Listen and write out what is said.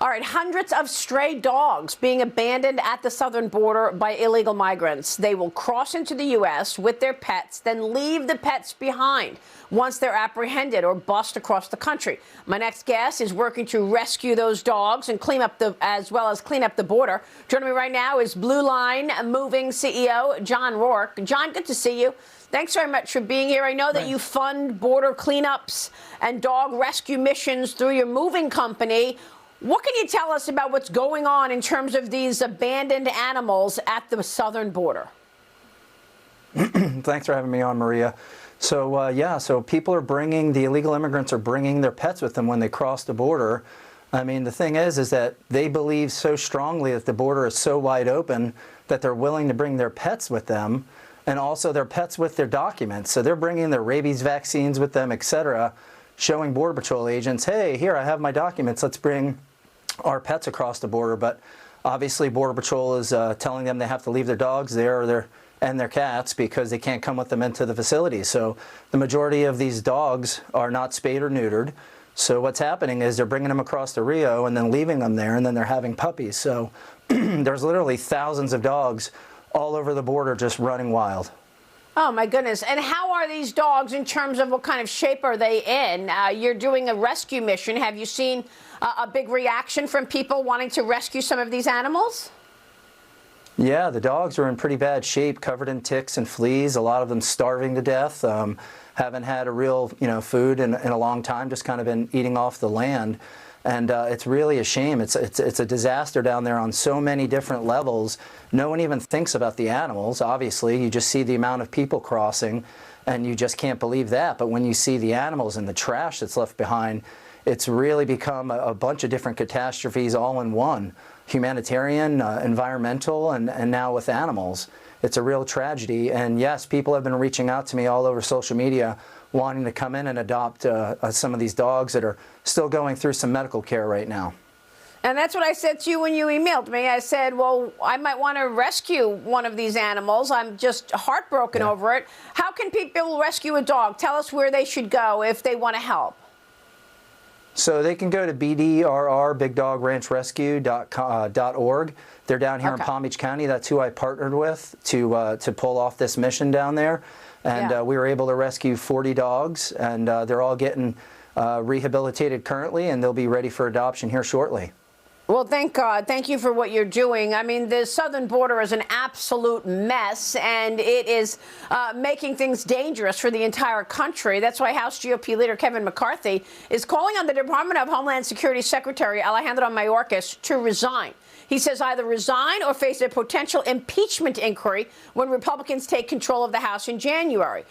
All right, hundreds of stray dogs being abandoned at the southern border by illegal migrants. They will cross into the U.S. with their pets, then leave the pets behind once they're apprehended or bussed across the country. My next guest is working to rescue those dogs and clean up as well as clean up the border. Joining me right now is Blue Line Moving CEO John Rourke. John, good to see you. Thanks very much for being here. I know that you fund border cleanups and dog rescue missions through your moving company. What can you tell us about what's going on in terms of these abandoned animals at the southern border? Thanks for having me on, Maria. So, so people are the illegal immigrants are bringing their pets with them when they cross the border. I mean, the thing is that they believe so strongly that the border is so wide open that they're willing to bring their pets with them, and also their pets with their documents. So they're bringing their rabies vaccines with them, etc., showing Border Patrol agents, hey, here, I have my documents, let's bring our pets across the border. But obviously Border Patrol is telling them they have to leave their dogs there and their cats because they can't come with them into the facility. So the majority of these dogs are not spayed or neutered. So what's happening is they're bringing them across the Rio and then leaving them there, and then they're having puppies. So there's literally thousands of dogs all over the border just running wild. Oh, my goodness. And how are these dogs in terms of what kind of shape are they in? You're doing a rescue mission. Have you seen a big reaction from people wanting to rescue some of these animals? Yeah, the dogs are in pretty bad shape, covered in ticks and fleas, a lot of them starving to death, haven't had a real food in a long time, just kind of been eating off the land. And it's really a shame. It's a disaster down there on so many different levels. No one even thinks about the animals, obviously. You just see the amount of people crossing, and you just can't believe that. But when you see the animals and the trash that's left behind, it's really become a bunch of different catastrophes all in one. Humanitarian, environmental, and now with animals. It's a real tragedy. And yes, people have been reaching out to me all over social media wanting to come in and adopt some of these dogs that are still going through some medical care right now. And that's what I said to you when you emailed me. I said, well, I might want to rescue one of these animals. I'm just heartbroken over it. How can people rescue a dog? Tell us where they should go if they want to help. So they can go to BDRR, BigDogRanchRescue.org. They're down here in Palm Beach County. That's who I partnered with to pull off this mission down there. And we were able to rescue 40 dogs, and they're all getting rehabilitated currently, and they'll be ready for adoption here shortly. Well, thank God. Thank you for what you're doing. I mean, the southern border is an absolute mess, and it is making things dangerous for the entire country. That's why House GOP leader Kevin McCarthy is calling on the Department of Homeland Security Secretary Alejandro Mayorkas to resign. He says either resign or face a potential impeachment inquiry when Republicans take control of the House in January.